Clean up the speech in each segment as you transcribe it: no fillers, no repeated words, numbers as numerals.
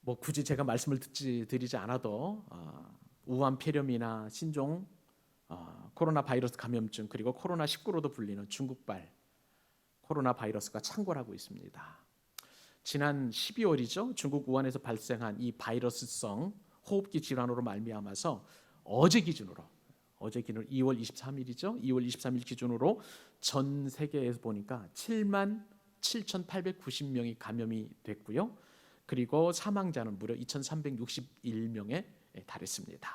뭐 굳이 제가 말씀을 드리지 않아도 우한 폐렴이나 신종 코로나 바이러스 감염증 그리고 코로나19로도 불리는 중국발 코로나 바이러스가 창궐하고 있습니다. 지난 12월이죠. 중국 우한에서 발생한 이 바이러스성 호흡기 질환으로 말미암아서 어제 기준으로 2월 23일이죠. 2월 23일 기준으로 전 세계에서 보니까 7만 7,890명이 감염이 됐고요. 그리고 사망자는 무려 2,361명에 달했습니다.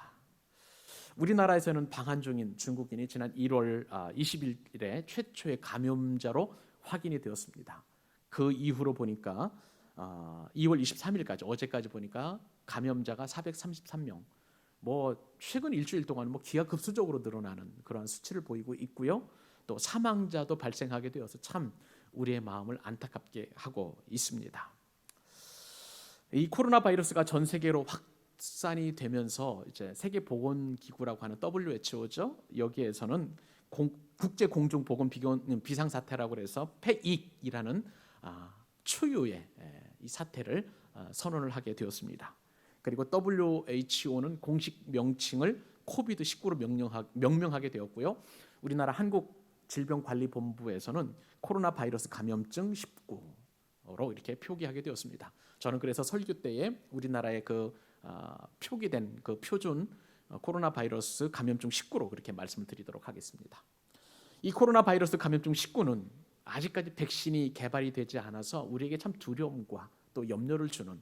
우리나라에서는 방한 중인 중국인이 지난 1월 20일에 최초의 감염자로 확인이 되었습니다. 그 이후로 보니까 2월 23일까지 어제까지 보니까 감염자가 433명. 뭐 최근 일주일 동안 뭐 기하급수적으로 늘어나는 그러한 수치를 보이고 있고요. 또 사망자도 발생하게 되어서 참 우리의 마음을 안타깝게 하고 있습니다. 이 코로나 바이러스가 전 세계로 확산이 되면서 이제 세계보건기구라고 하는 WHO죠. 여기에서는 국제 공중 보건 비상 사태라고 해서 폐익이라는 초유의 이 사태를 선언을 하게 되었습니다. 그리고 WHO는 공식 명칭을 코비드19로 명명하게 되었고요. 우리나라 한국질병관리본부에서는 코로나 바이러스 감염증 19로 이렇게 표기하게 되었습니다. 저는 그래서 설교 때에 우리나라의 그 표기된 그 표준 코로나 바이러스 감염증 19로 그렇게 말씀을 드리도록 하겠습니다. 이 코로나 바이러스 감염증 19는 아직까지 백신이 개발이 되지 않아서 우리에게 참 두려움과 또 염려를 주는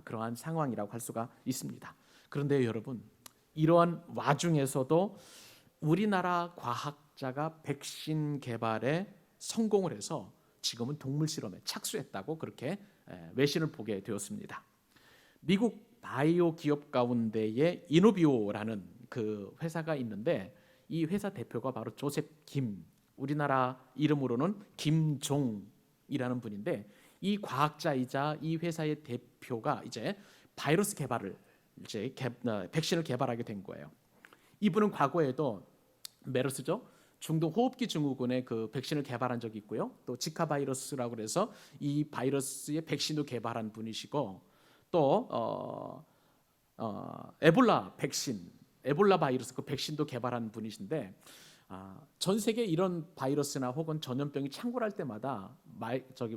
그러한 상황이라고 할 수가 있습니다. 그런데 여러분, 이러한 와중에서도 우리나라 과학자가 백신 개발에 성공을 해서 지금은 동물 실험에 착수했다고 그렇게 외신을 보게 되었습니다. 미국 바이오 기업 가운데에 이노비오라는 그 회사가 있는데 이 회사 대표가 바로 조셉 김, 우리나라 이름으로는 김종이라는 분인데 이 과학자이자 이 회사의 대표가 이제 바이러스 개발을 이제 백신을 개발하게 된 거예요. 이분은 과거에도 메르스죠. 중동 호흡기 증후군의 그 백신을 개발한 적이 있고요. 또 지카 바이러스라고 해서 이 바이러스의 백신도 개발한 분이시고 또 에볼라 백신, 에볼라 바이러스 그 백신도 개발한 분이신데 전 세계 이런 바이러스나 혹은 전염병이 창궐할 때마다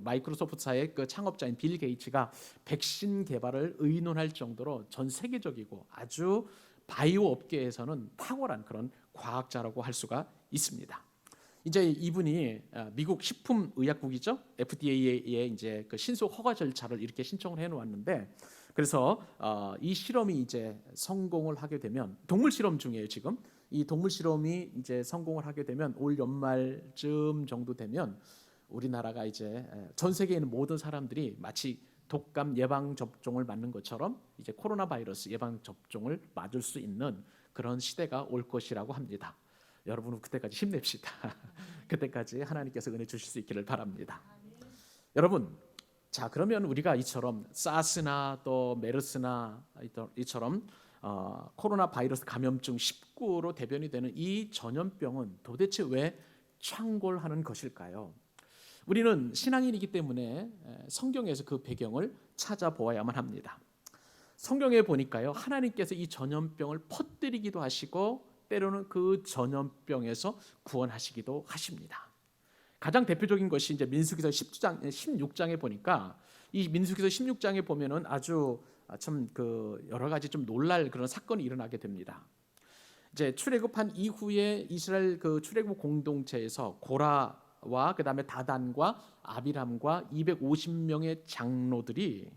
마이크로소프트사의 그 창업자인 빌 게이츠가 백신 개발을 의논할 정도로 전 세계적이고 아주 바이오 업계에서는 탁월한 그런 과학자라고 할 수가 있습니다. 이제 이분이 미국 식품의약국이죠, FDA에 이제 그 신속 허가 절차를 이렇게 신청을 해놓았는데, 그래서 이 실험이 이제 성공을 하게 되면 동물 실험 중이에요 지금. 이 동물 실험이 이제 성공을 하게 되면 올 연말쯤 정도 되면 우리나라가 이제 전 세계에 있는 모든 사람들이 마치 독감 예방 접종을 맞는 것처럼 이제 코로나 바이러스 예방 접종을 맞을 수 있는 그런 시대가 올 것이라고 합니다. 여러분은 그때까지 힘냅시다. 그때까지 하나님께서 은혜 주실 수 있기를 바랍니다. 여러분, 자 그러면 우리가 이처럼 사스나 또 메르스나 이처럼 코로나 바이러스 감염증 19로 대변이 되는 이 전염병은 도대체 왜 창궐하는 것일까요? 우리는 신앙인이기 때문에 성경에서 그 배경을 찾아보아야만 합니다. 성경에 보니까요, 하나님께서 이 전염병을 퍼뜨리기도 하시고 때로는 그 전염병에서 구원하시기도 하십니다. 가장 대표적인 것이 이제 민수기서 16장에 보니까 이 민수기서 16장에 보면은 아주 참 그 여러 가지 좀 놀랄 그런 사건이 일어나게 됩니다. 이제 출애굽한 이후에 이스라엘 그 출애굽 공동체에서 고라와 그다음에 다단과 아비람과 250명의 장로들이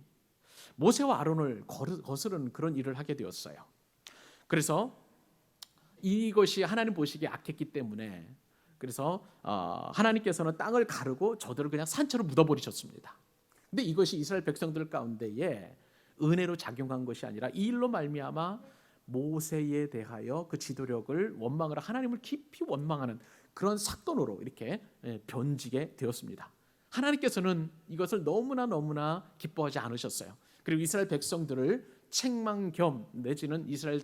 모세와 아론을 거스르는 그런 일을 하게 되었어요. 그래서 이것이 하나님 보시기에 악했기 때문에 그래서 하나님께서는 땅을 가르고 저들을 그냥 산채로 묻어버리셨습니다. 근데 이것이 이스라엘 백성들 가운데에 은혜로 작용한 것이 아니라 이 일로 말미암아 모세에 대하여 그 지도력을 원망을 하나님을 깊이 원망하는 그런 사건으로 이렇게 변지게 되었습니다. 하나님께서는 이것을 너무나 기뻐하지 않으셨어요. 그리고 이스라엘 백성들을 책망 겸 내지는 이스라엘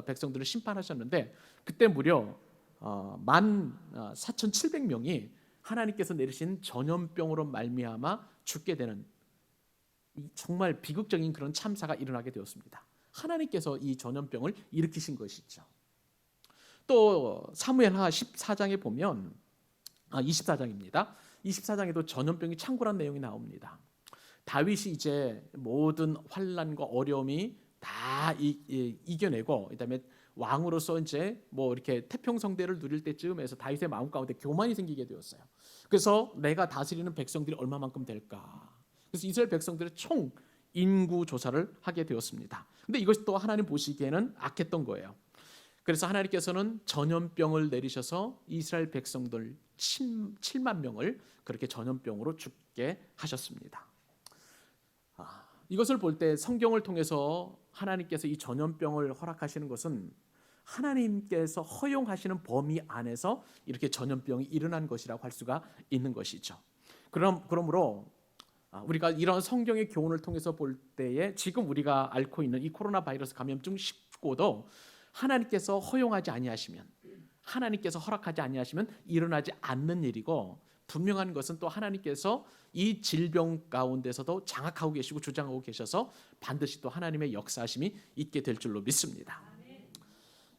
백성들을 심판하셨는데 그때 무려 14,700명이 하나님께서 내리신 전염병으로 말미암아 죽게 되는 정말 비극적인 그런 참사가 일어나게 되었습니다. 하나님께서 이 전염병을 일으키신 것이죠. 또 사무엘하 14장에 보면 24장입니다. 24장에도 전염병이 창궐한 내용이 나옵니다. 다윗이 이제 모든 환난과 어려움이 다 이겨내고 그다음에 왕으로서 이제 뭐 이렇게 태평성대를 누릴 때쯤에서 다윗의 마음 가운데 교만이 생기게 되었어요. 그래서 내가 다스리는 백성들이 얼마만큼 될까? 그래서 이스라엘 백성들의 총 인구 조사를 하게 되었습니다. 근데 이것이 또 하나님 보시기에는 악했던 거예요. 그래서 하나님께서는 전염병을 내리셔서 이스라엘 백성들 7만 명을 그렇게 전염병으로 죽게 하셨습니다. 이것을 볼 때 성경을 통해서 하나님께서 이 전염병을 허락하시는 것은 하나님께서 허용하시는 범위 안에서 이렇게 전염병이 일어난 것이라고 할 수가 있는 것이죠. 그러므로 우리가 이런 성경의 교훈을 통해서 볼 때에 지금 우리가 앓고 있는 이 코로나 바이러스 감염증 19도 하나님께서 허용하지 아니하시면, 하나님께서 허락하지 아니하시면 일어나지 않는 일이고, 분명한 것은 또 하나님께서 이 질병 가운데서도 장악하고 계시고 주장하고 계셔서 반드시 또 하나님의 역사하심이 있게 될 줄로 믿습니다.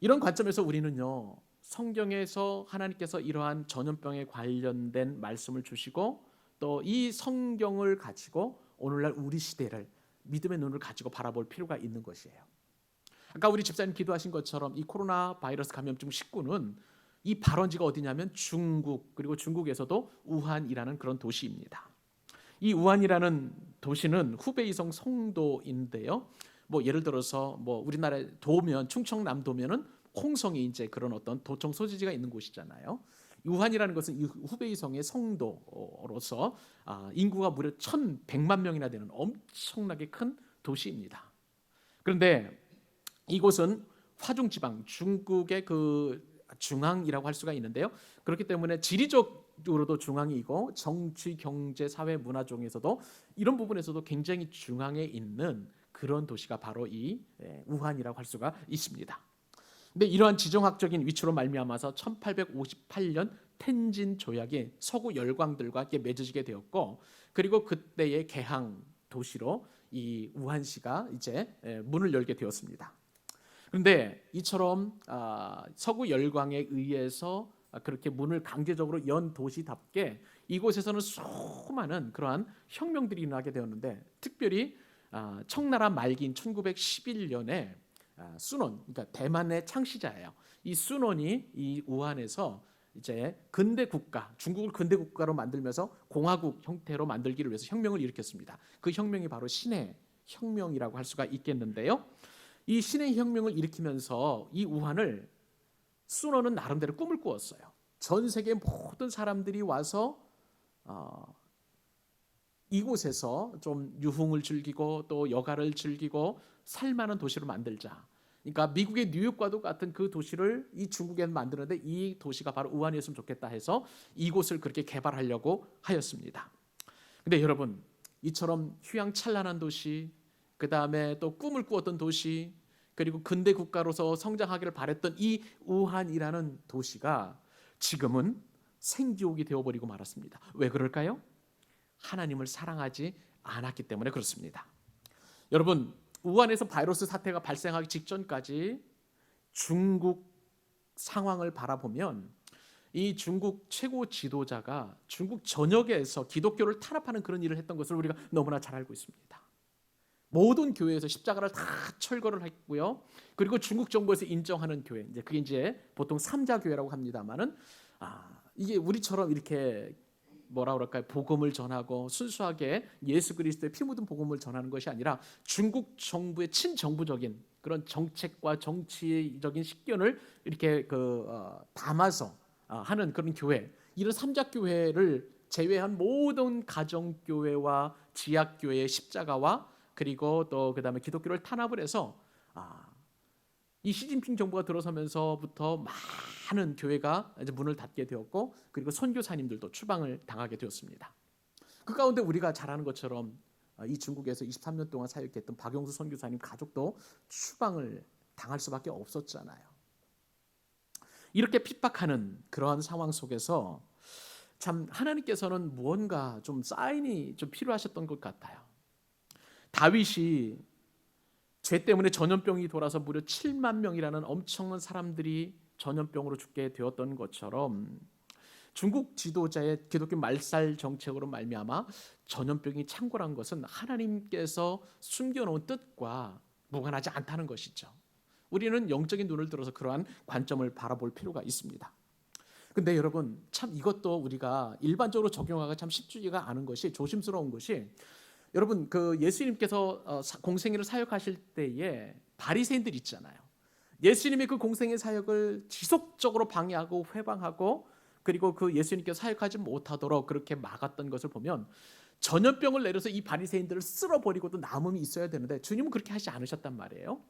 이런 관점에서 우리는요, 성경에서 하나님께서 이러한 전염병에 관련된 말씀을 주시고 또 이 성경을 가지고 오늘날 우리 시대를 믿음의 눈을 가지고 바라볼 필요가 있는 것이에요. 아까 우리 집사님 기도하신 것처럼 이 코로나 바이러스 감염증 19는 이 발원지가 어디냐면 중국, 그리고 중국에서도 우한이라는 그런 도시입니다. 이 우한이라는 도시는 후베이성 송도인데요. 뭐 예를 들어서 뭐 우리나라 도면, 충청남도면은 홍성이 이제 그런 어떤 도청 소지지가 있는 곳이잖아요. 우한이라는 것은 이 후베이성의 성도로서 인구가 무려 1,100만 명이나 되는 엄청나게 큰 도시입니다. 그런데 이곳은 화중지방, 중국의 그 중앙이라고 할 수가 있는데요. 그렇기 때문에 지리적으로도 중앙이고 정치, 경제, 사회, 문화 중에서도 이런 부분에서도 굉장히 중앙에 있는 그런 도시가 바로 이 우한이라고 할 수가 있습니다. 근데 이러한 지정학적인 위치로 말미암아서 1858년 텐진 조약이 서구 열강들과 맺어지게 되었고, 그리고 그때의 개항 도시로 이 우한시가 이제 문을 열게 되었습니다. 그런데 이처럼 서구 열강에 의해서 그렇게 문을 강제적으로 연 도시답게 이곳에서는 수많은 그러한 혁명들이 일어나게 되었는데, 특별히 청나라 말기인 1911년에 순원, 그러니까 대만의 창시자예요. 이 순원이 이 우한에서 이제 근대 국가, 중국을 근대 국가로 만들면서 공화국 형태로 만들기를 위해서 혁명을 일으켰습니다. 그 혁명이 바로 신해 혁명이라고 할 수가 있겠는데요. 이 신해 혁명을 일으키면서 이 우한을 순원은 나름대로 꿈을 꾸었어요. 전 세계 모든 사람들이 와서 이곳에서 좀 유흥을 즐기고 또 여가를 즐기고 살만한 도시로 만들자. 그러니까 미국의 뉴욕과도 같은 그 도시를 이 중국에 만드는데 이 도시가 바로 우한이었으면 좋겠다 해서 이곳을 그렇게 개발하려고 하였습니다. 근데 여러분, 이처럼 휴양찬란한 도시, 그 다음에 또 꿈을 꾸었던 도시, 그리고 근대 국가로서 성장하기를 바랬던 이 우한이라는 도시가 지금은 생지옥이 되어버리고 말았습니다. 왜 그럴까요? 하나님을 사랑하지 않았기 때문에 그렇습니다. 여러분, 우한에서 바이러스 사태가 발생하기 직전까지 중국 상황을 바라보면 이 중국 최고 지도자가 중국 전역에서 기독교를 탄압하는 그런 일을 했던 것을 우리가 너무나 잘 알고 있습니다. 모든 교회에서 십자가를 다 철거를 했고요. 그리고 중국 정부에서 인정하는 교회, 이제 그게 이제 보통 삼자 교회라고 합니다만은 이게 우리처럼 이렇게 뭐라 그럴까요? 복음을 전하고 순수하게 예수 그리스도의 피 묻은 복음을 전하는 것이 아니라 중국 정부의 친정부적인 그런 정책과 정치적인 식견을 이렇게 담아서 하는 그런 교회, 이런 삼자 교회를 제외한 모든 가정 교회와 지약 교회의 십자가와 그리고 또 그다음에 기독교를 탄압을 해서 이 시진핑 정부가 들어서면서부터 많은 교회가 이제 문을 닫게 되었고, 그리고 선교사님들도 추방을 당하게 되었습니다. 그 가운데 우리가 잘 아는 것처럼 이 중국에서 23년 동안 사역했던 박영수 선교사님 가족도 추방을 당할 수밖에 없었잖아요. 이렇게 핍박하는 그러한 상황 속에서 참 하나님께서는 무언가 좀 사인이 좀 필요하셨던 것 같아요. 다윗이 죄 때문에 전염병이 돌아서 무려 7만 명이라는 엄청난 사람들이 전염병으로 죽게 되었던 것처럼 중국 지도자의 기독교 말살 정책으로 말미암아 전염병이 창궐한 것은 하나님께서 숨겨놓은 뜻과 무관하지 않다는 것이죠. 우리는 영적인 눈을 들어서 그러한 관점을 바라볼 필요가 있습니다. 근데 여러분, 참 이것도 우리가 일반적으로 적용하기가 참 쉽지가 않은 것이, 조심스러운 것이, 여러분 그 예수님께서 공생애를 사역하실 때에 바리새인들 있잖아요. 예수님의 그 공생애 사역을 지속적으로 방해하고 회방하고, 그리고 그 예수님께서 사역하지 못하도록 그렇게 막았던 것을 보면 전염병을 내려서 이 바리새인들을 쓸어버리고도 남음이 있어야 되는데 주님은 그렇게 하지 않으셨단 말이에요.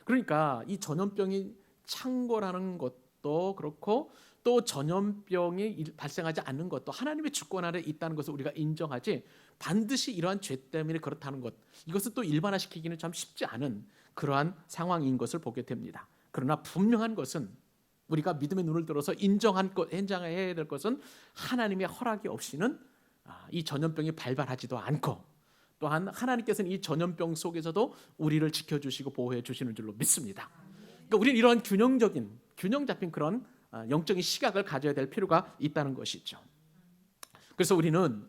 그러니까 이 전염병이 창궐하는 것도 그렇고, 또 전염병이 발생하지 않는 것도 하나님의 주권 아래 있다는 것을 우리가 인정하지, 반드시 이러한 죄 때문에 그렇다는 것, 이것을 또 일반화시키기는 참 쉽지 않은 그러한 상황인 것을 보게 됩니다. 그러나 분명한 것은, 우리가 믿음의 눈을 들어서 인정해야 될 것은, 하나님의 허락이 없이는 이 전염병이 발발하지도 않고, 또한 하나님께서는 이 전염병 속에서도 우리를 지켜주시고 보호해 주시는 줄로 믿습니다. 그러니까 우리는 이러한 균형 잡힌 그런 영적인 시각을 가져야 될 필요가 있다는 것이죠. 그래서 우리는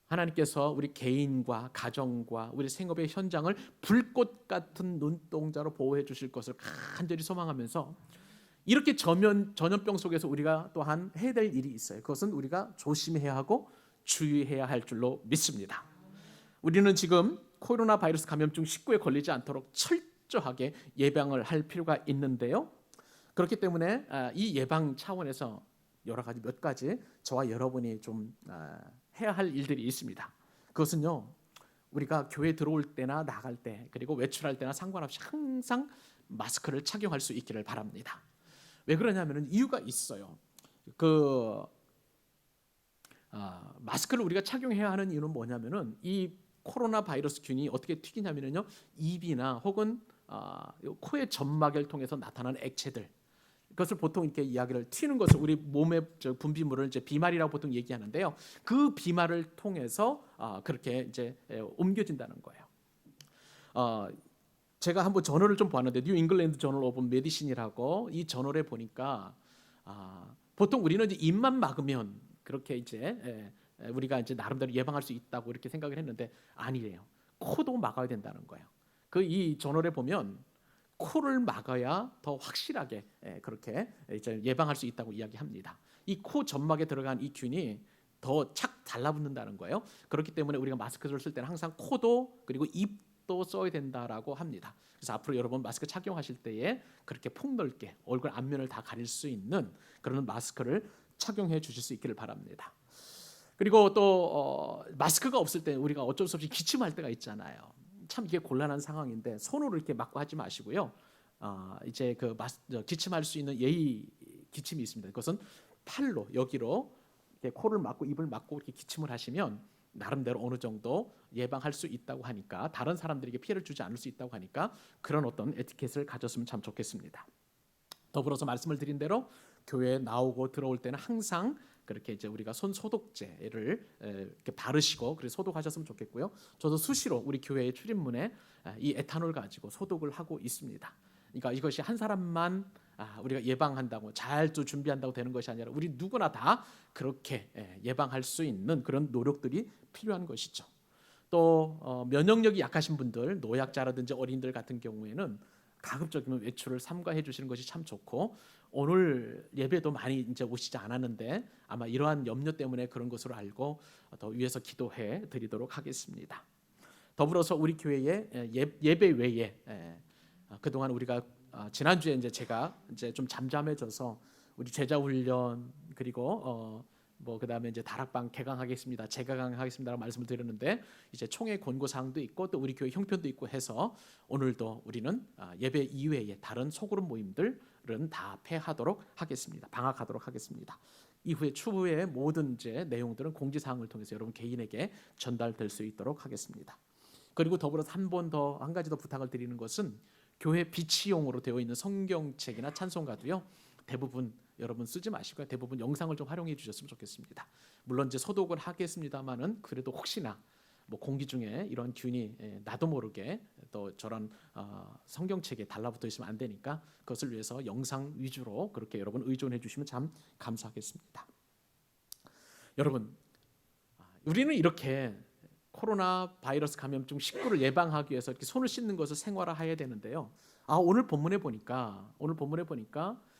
하나님께서 우리 개인과 가정과 우리 생업의 현장을 불꽃 같은 눈동자로 보호해 주실 것을 간절히 소망하면서, 이렇게 전염병 속에서 우리가 또한 해야 될 일이 있어요. 그것은 우리가 조심해야 하고 주의해야 할 줄로 믿습니다. 우리는 지금 코로나 바이러스 감염증 19에 걸리지 않도록 철저하게 예방을 할 필요가 있는데요. 그렇기 때문에 이 예방 차원에서 여러 가지 몇 가지 저와 여러분이 좀 해야 할 일들이 있습니다. 그것은요, 우리가 교회 들어올 때나 나갈 때, 그리고 외출할 때나 상관없이 항상 마스크를 착용할 수 있기를 바랍니다. 왜 그러냐면은 이유가 있어요. 마스크를 우리가 착용해야 하는 이유는 뭐냐면은, 이 코로나 바이러스 균이 어떻게 튀기냐면요, 입이나 혹은 코의 점막을 통해서 나타나는 액체들, 그것을 보통 이렇게 이야기를, 튀는 것을 우리 몸의 분비물을 이제 비말이라고 보통 얘기하는데요. 그 비말을 통해서 그렇게 이제 옮겨진다는 거예요. 제가 한번 저널을 좀 보았는데, 뉴 잉글랜드 저널 오브 메디신이라고, 이 저널에 보니까 보통 우리는 이제 입만 막으면 그렇게 이제 우리가 이제 나름대로 예방할 수 있다고 이렇게 생각을 했는데 아니래요. 코도 막아야 된다는 거예요. 이 저널에 보면 코를 막아야 더 확실하게 그렇게 이제 예방할 수 있다고 이야기합니다. 이 코 점막에 들어간 이 균이 더 착 달라붙는다는 거예요. 그렇기 때문에 우리가 마스크를 쓸 때는 항상 코도 그리고 입도 써야 된다라고 합니다. 그래서 앞으로 여러분 마스크 착용하실 때에 그렇게 폭넓게 얼굴 앞면을 다 가릴 수 있는 그런 마스크를 착용해 주실 수 있기를 바랍니다. 그리고 또 마스크가 없을 때 우리가 어쩔 수 없이 기침할 때가 있잖아요. 참 이게 곤란한 상황인데 손으로 이렇게 막고 하지 마시고요. 이제 기침할 수 있는 예의 기침이 있습니다. 그것은 팔로 여기로 이렇게 코를 막고 입을 막고 이렇게 기침을 하시면 나름대로 어느 정도 예방할 수 있다고 하니까, 다른 사람들에게 피해를 주지 않을 수 있다고 하니까 그런 어떤 에티켓을 가졌으면 참 좋겠습니다. 더불어서 말씀을 드린 대로 교회에 나오고 들어올 때는 항상 그렇게 이제 우리가 손 소독제를 이렇게 바르시고 그래서 소독하셨으면 좋겠고요. 저도 수시로 우리 교회의 출입문에 이 에탄올 가지고 소독을 하고 있습니다. 그러니까 이것이 한 사람만 우리가 예방한다고 잘 또 준비한다고 되는 것이 아니라 우리 누구나 다 그렇게 예방할 수 있는 그런 노력들이 필요한 것이죠. 또 면역력이 약하신 분들, 노약자라든지 어린이들 같은 경우에는 가급적이면 외출을 삼가해 주시는 것이 참 좋고, 오늘 예배도 많이 이제 오시지 않았는데 아마 이러한 염려 때문에 그런 것으로 알고 더 위에서 기도해 드리도록 하겠습니다. 더불어서 우리 교회의 예배 외에 그동안 우리가 지난주에 이제 제가 이제 좀 잠잠해져서 우리 제자 훈련, 그리고 그다음에 이제 다락방 개강하겠습니다, 재개강하겠습니다라고 말씀을 드렸는데, 이제 총회 권고 사항도 있고 또 우리 교회 형편도 있고 해서 오늘도 우리는 예배 이외에 다른 소그룹 모임들은 다 폐하도록 하겠습니다. 방학하도록 하겠습니다. 이후에 추후에 모든 이제 내용들은 공지 사항을 통해서 여러분 개인에게 전달될 수 있도록 하겠습니다. 그리고 더불어서 한 가지 더 부탁을 드리는 것은, 교회 비치용으로 되어 있는 성경책이나 찬송가도요, 대부분 여러분 쓰지 마시고요, 대부분 영상을 좀 활용해 주셨으면 좋겠습니다. 물론 이제 소독을 하겠습니다만은 그래도 혹시나 뭐 공기 중에 이런 균이 나도 모르게 또 저런 성경책에 달라붙어 있으면 안 되니까 그것을 위해서 영상 위주로 그렇게 여러분 의존해 주시면 참 감사하겠습니다. 여러분, 우리는 이렇게 코로나 바이러스 감염증 19를 예방하기 위해서 이렇게 손을 씻는 것을 생활화해야 되는데요. 오늘 본문에 보니까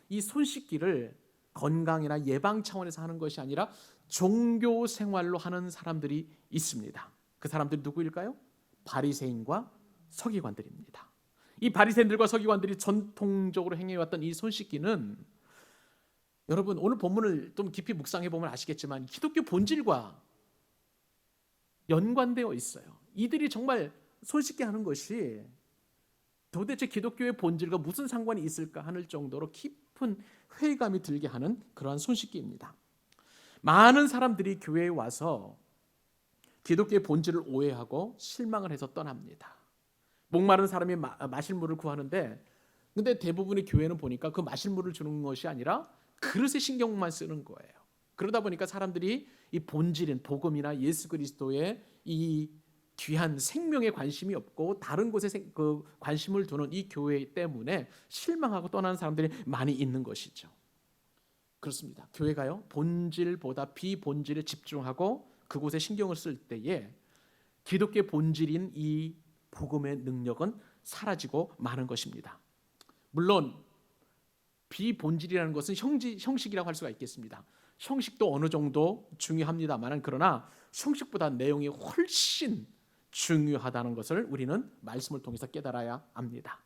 이 손 씻기를 건강이나 예방 차원에서 하는 것이 아니라 종교 생활로 하는 사람들이 있습니다. 그 사람들이 누구일까요? 바리새인과 서기관들입니다. 이 바리새인들과 서기관들이 전통적으로 행해왔던 이 손 씻기는 여러분 오늘 본문을 좀 깊이 묵상해 보면 아시겠지만 기독교 본질과 연관되어 있어요. 이들이 정말 손 씻기 하는 것이 도대체 기독교의 본질과 무슨 상관이 있을까 하는 정도로 깊은 회의감이 들게 하는 그러한 손 씻기입니다. 많은 사람들이 교회에 와서 기독교의 본질을 오해하고 실망을 해서 떠납니다. 목마른 사람이 마실 물을 구하는데 근데 대부분의 교회는 보니까 그 마실 물을 주는 것이 아니라 그릇에 신경만 쓰는 거예요. 그러다 보니까 사람들이 이 본질인 복음이나 예수 그리스도의 이 귀한 생명에 관심이 없고 다른 곳에 그 관심을 두는 이 교회 때문에 실망하고 떠나는 사람들이 많이 있는 것이죠. 그렇습니다. 교회가요 본질보다 비본질에 집중하고 그곳에 신경을 쓸 때에 기독교의 본질인 이 복음의 능력은 사라지고 마는 것입니다. 물론 비본질이라는 것은 형식이라고 할 수가 있겠습니다. 형식도 어느 정도 중요합니다만 그러나 형식보다 내용이 훨씬 중요하다는 것을 우리는 말씀을 통해서 깨달아야 합니다.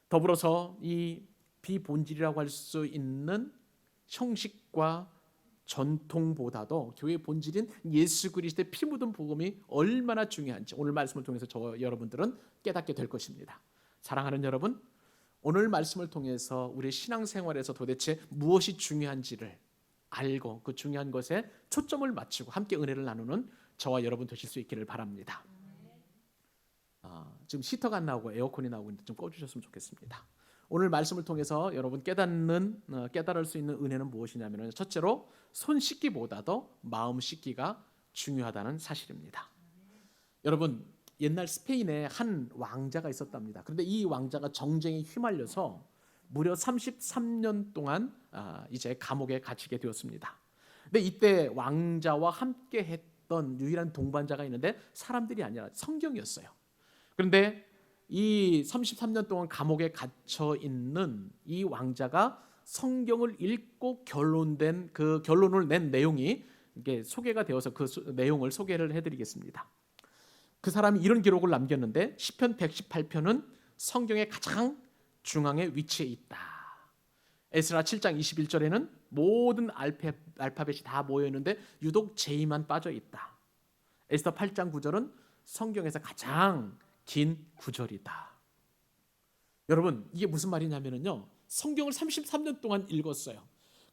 더불어서 이 비본질이라고 할 수 있는 형식과 전통보다도 교회의 본질인 예수 그리스도의 피 묻은 복음이 얼마나 중요한지 오늘 말씀을 통해서 여러분들은 깨닫게 될 것입니다. 사랑하는 여러분, 오늘 말씀을 통해서 우리의 신앙생활에서 도대체 무엇이 중요한지를 알고 그 중요한 것에 초점을 맞추고 함께 은혜를 나누는 저와 여러분 되실 수 있기를 바랍니다. 지금 히터가 안 나오고 에어컨이 나오고 있는데 좀 꺼주셨으면 좋겠습니다. 오늘 말씀을 통해서 여러분 깨달을 수 있는 은혜는 무엇이냐면 첫째로 손 씻기보다도 마음 씻기가 중요하다는 사실입니다. 여러분 옛날 스페인에 한 왕자가 있었답니다. 그런데 이 왕자가 정쟁에 휘말려서 무려 33년 동안 이제 감옥에 갇히게 되었습니다. 근데 이때 왕자와 함께 했던 유일한 동반자가 있는데 사람들이 아니라 성경이었어요. 그런데 이 33년 동안 감옥에 갇혀 있는 이 왕자가 성경을 읽고 결론을 낸 내용이 이게 소개가 되어서 그 내용을 소개를 해드리겠습니다. 그 사람이 이런 기록을 남겼는데 시편 118편은 성경의 가장 중앙에 위치해 있다. 에스라 7장 21절에는 모든 알파벳이 다 모여 있는데 유독 J만 빠져 있다. 에스더 8장 9절은 성경에서 가장 긴 구절이다. 여러분 이게 무슨 말이냐면요, 성경을 33년 동안 읽었어요.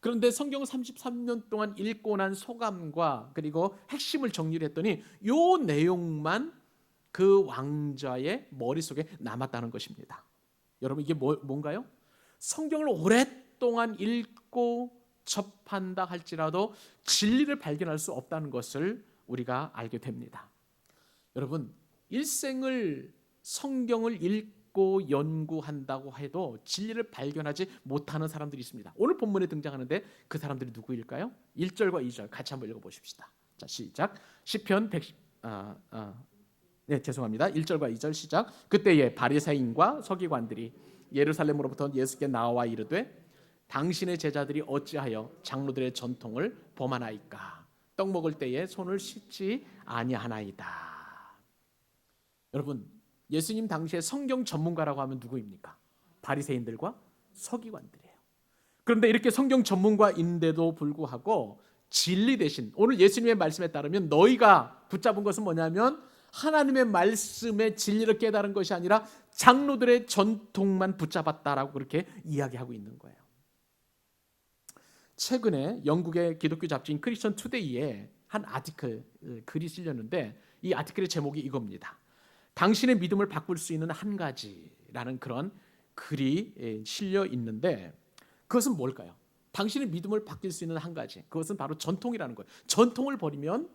그런데 성경을 33년 동안 읽고 난 소감과 그리고 핵심을 정리를 했더니 이 내용만 그 왕자의 머릿속에 남았다는 것입니다. 여러분 이게 뭔가요? 성경을 오랫동안 읽고 접한다 할지라도 진리를 발견할 수 없다는 것을 우리가 알게 됩니다. 여러분 일생을 성경을 읽고 연구한다고 해도 진리를 발견하지 못하는 사람들이 있습니다. 오늘 본문에 등장하는데 그 사람들이 누구일까요? 1절과 2절 같이 한번 읽어보십시다. 자 시작. 시편 1절과 2절 시작. 그때에 바리새인과 서기관들이 예루살렘으로부터 예수께 나와 이르되 당신의 제자들이 어찌하여 장로들의 전통을 범하나이까? 떡 먹을 때에 손을 씻지 아니하나이다. 여러분 예수님 당시에 성경 전문가라고 하면 누구입니까? 바리새인들과 서기관들이에요. 그런데 이렇게 성경 전문가인데도 불구하고 진리 대신 오늘 예수님의 말씀에 따르면 너희가 붙잡은 것은 뭐냐면 하나님의 말씀의 진리를 깨달은 것이 아니라 장로들의 전통만 붙잡았다라고 그렇게 이야기하고 있는 거예요. 최근에 영국의 기독교 잡지인 크리스천 투데이에 한 글이 실렸는데 이 아티클의 제목이 이겁니다. 당신의 믿음을 바꿀 수 있는 한 가지라는 그런 글이 실려 있는데 그것은 뭘까요? 당신의 믿음을 바뀔 수 있는 한 가지, 그것은 바로 전통이라는 거예요. 전통을 버리면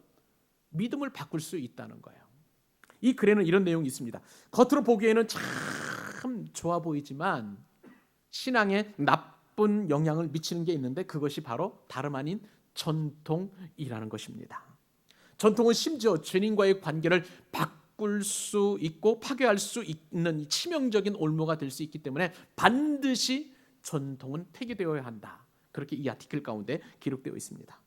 믿음을 바꿀 수 있다는 거예요. 이 글에는 이런 내용이 있습니다. 겉으로 보기에는 참 좋아 보이지만 신앙에 나쁜 영향을 미치는 게 있는데 그것이 바로 다름 아닌 전통이라는 것입니다. 전통은 심지어 주님과의 관계를 바꿀 수 있고 파괴할 수 있는 치명적인 올무가 될 수 있기 때문에 반드시 전통은 폐기되어야 한다. 그렇게 이 아티클 가운데 기록되어 있습니다.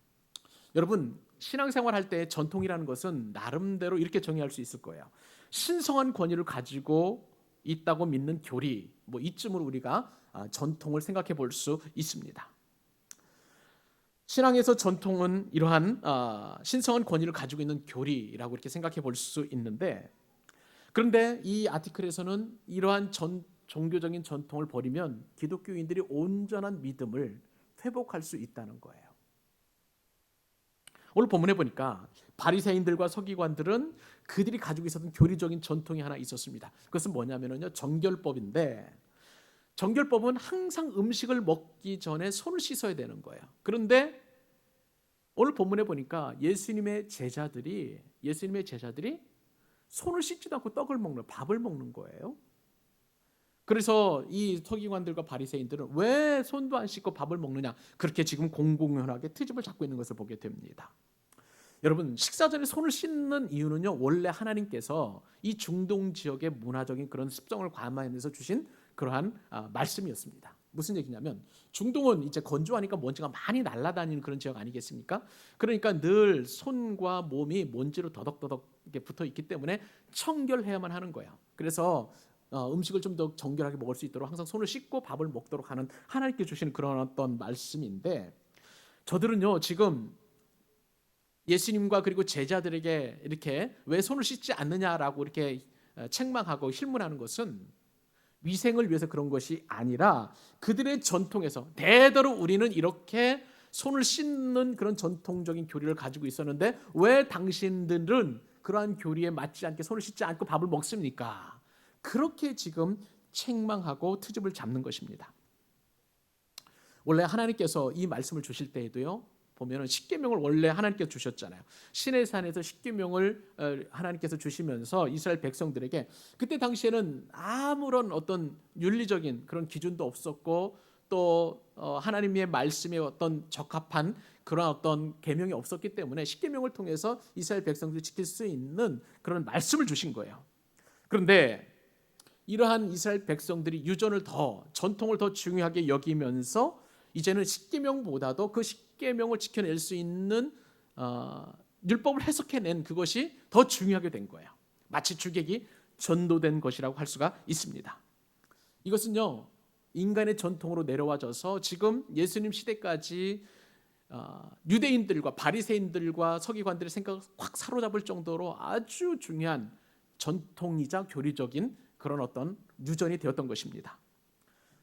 여러분, 신앙생활 할 때 전통이라는 것은 나름대로 이렇게 정의할 수 있을 거예요. 신성한 권위를 가지고 있다고 믿는 교리, 이쯤으로 우리가 전통을 생각해 볼 수 있습니다. 신앙에서 전통은 이러한 신성한 권위를 가지고 있는 교리라고 이렇게 생각해 볼 수 있는데, 그런데 이 아티클에서는 이러한 종교적인 전통을 버리면 기독교인들이 온전한 믿음을 회복할 수 있다는 거예요. 오늘 본문에 보니까 바리새인들과 서기관들은 그들이 가지고 있었던 교리적인 전통이 하나 있었습니다. 그것은 뭐냐면요, 정결법인데, 정결법은 항상 음식을 먹기 전에 손을 씻어야 되는 거예요. 그런데 오늘 본문에 보니까 예수님의 제자들이 손을 씻지도 않고 밥을 먹는 거예요. 그래서 이 서기관들과 바리새인들은 왜 손도 안 씻고 밥을 먹느냐, 그렇게 지금 공공연하게 트집을 잡고 있는 것을 보게 됩니다. 여러분, 식사 전에 손을 씻는 이유는요, 원래 하나님께서 이 중동 지역의 문화적인 그런 습성을 감안해서 주신 그러한 말씀이었습니다. 무슨 얘기냐면, 중동은 이제 건조하니까 먼지가 많이 날아다니는 그런 지역 아니겠습니까? 그러니까 늘 손과 몸이 먼지로 더덕더덕 붙어 있기 때문에 청결해야만 하는 거예요. 그래서 음식을 좀 더 정결하게 먹을 수 있도록 항상 손을 씻고 밥을 먹도록 하는 하나님께 주시는 그런 어떤 말씀인데, 저들은요 지금 예수님과 그리고 제자들에게 이렇게 왜 손을 씻지 않느냐라고 이렇게 책망하고 힐문하는 것은 위생을 위해서 그런 것이 아니라 그들의 전통에서 대대로 우리는 이렇게 손을 씻는 그런 전통적인 교리를 가지고 있었는데 왜 당신들은 그러한 교리에 맞지 않게 손을 씻지 않고 밥을 먹습니까? 그렇게 지금 책망하고 트집을 잡는 것입니다. 원래 하나님께서 이 말씀을 주실 때에도요, 보면은 십계명을 원래 하나님께서 주셨잖아요. 시내 산에서 십계명을 하나님께서 주시면서 이스라엘 백성들에게, 그때 당시에는 아무런 어떤 윤리적인 그런 기준도 없었고 또 하나님의 말씀에 어떤 적합한 그런 어떤 계명이 없었기 때문에 십계명을 통해서 이스라엘 백성들이 지킬 수 있는 그런 말씀을 주신 거예요. 그런데 이러한 이스라엘 백성들이 유전을 전통을 더 중요하게 여기면서 이제는 십계명보다도 그 십계명을 지켜낼 수 있는 율법을 해석해낸 그것이 더 중요하게 된 거예요. 마치 주객이 전도된 것이라고 할 수가 있습니다. 이것은요, 인간의 전통으로 내려와져서 지금 예수님 시대까지 유대인들과 바리새인들과 서기관들의 생각을 확 사로잡을 정도로 아주 중요한 전통이자 교리적인 그런 어떤 유전이 되었던 것입니다.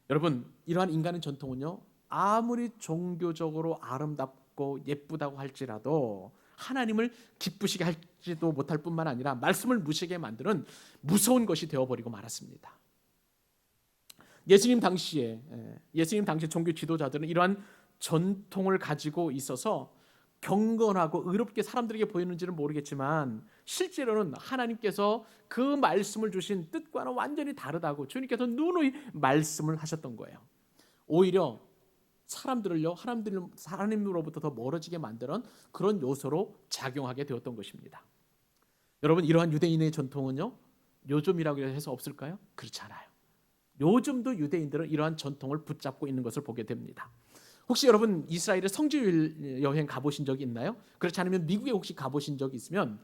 여러분, 이러한 인간의 전통은요, 아무리 종교적으로 아름답고 예쁘다고 할지라도 하나님을 기쁘시게 할지도 못할 뿐만 아니라 말씀을 무시하게 만드는 무서운 것이 되어버리고 말았습니다. 예수님 당시 종교 지도자들은 이러한 전통을 가지고 있어서 경건하고 의롭게 사람들에게 보이는지는 모르겠지만 실제로는 하나님께서 그 말씀을 주신 뜻과는 완전히 다르다고 주님께서 누누이 말씀을 하셨던 거예요. 오히려 사람들을요, 하나님으로부터 더 멀어지게 만드는 그런 요소로 작용하게 되었던 것입니다. 여러분, 이러한 유대인의 전통은요, 요즘이라고 해서 없을까요? 그렇지 않아요. 요즘도 유대인들은 이러한 전통을 붙잡고 있는 것을 보게 됩니다. 혹시 여러분 이스라엘의 성지일 여행 가보신 적이 있나요? 그렇지 않으면 미국에 혹시 가보신 적이 있으면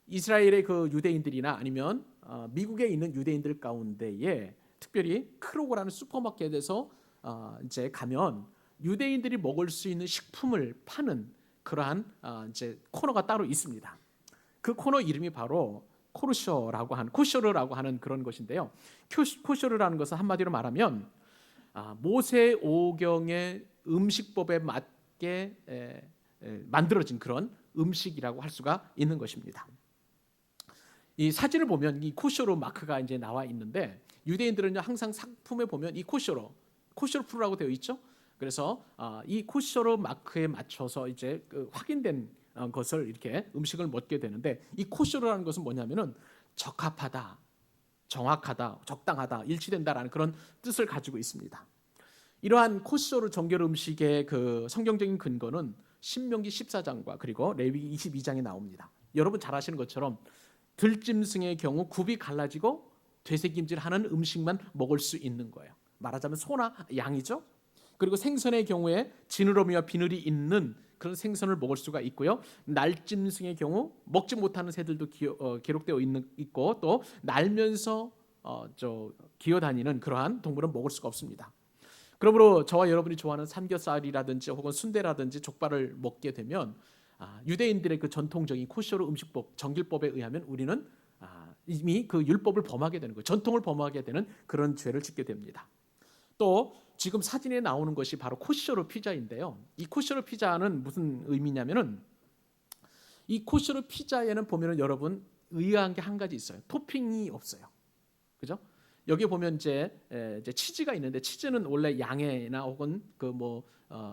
이스라엘의 그 유대인들이나 아니면 미국에 있는 유대인들 가운데에 특별히 크로고라는 슈퍼마켓에서 이제 가면 유대인들이 먹을 수 있는 식품을 파는 그러한 이제 코너가 따로 있습니다. 그 코너 이름이 바로 코셔르라고 하는 그런 것인데요. 코셔르라는 것은 한마디로 말하면 모세 오경의 음식법에 맞게 만들어진 그런 음식이라고 할 수가 있는 것입니다. 이 사진을 보면 이 코셔로 마크가 이제 나와 있는데 유대인들은 항상 상품에 보면 이 코셔로 프루라고 되어 있죠. 그래서 이 코셔로 마크에 맞춰서 이제 확인된 것을 이렇게 음식을 먹게 되는데, 이 코쇼르라는 것은 뭐냐면은 적합하다, 정확하다, 적당하다, 일치된다라는 그런 뜻을 가지고 있습니다. 이러한 코쇼르 정결 음식의 그 성경적인 근거는 신명기 14장과 그리고 레위기 22장에 나옵니다. 여러분 잘 아시는 것처럼 들짐승의 경우 굽이 갈라지고 되새김질하는 음식만 먹을 수 있는 거예요. 말하자면 소나 양이죠. 그리고 생선의 경우에 지느러미와 비늘이 있는 그런 생선을 먹을 수가 있고요. 날짐승의 경우 먹지 못하는 새들도 기록되어 있고, 또 날면서 기어다니는 그러한 동물은 먹을 수가 없습니다. 그러므로 저와 여러분이 좋아하는 삼겹살이라든지 혹은 순대라든지 족발을 먹게 되면 유대인들의 그 전통적인 코셔르 음식법, 정길법에 의하면 우리는 이미 그 율법을 범하게 되는 거예요. 전통을 범하게 되는 그런 죄를 짓게 됩니다. 또 지금 사진에 나오는 것이 바로 코셔르 피자인데요. 이 코셔르 피자는 무슨 의미냐면은, 이 코셔르 피자에는 보면은 여러분 의아한 게 한 가지 있어요. 토핑이 없어요. 그죠? 여기 보면 이제 치즈가 있는데, 치즈는 원래 양에나 혹은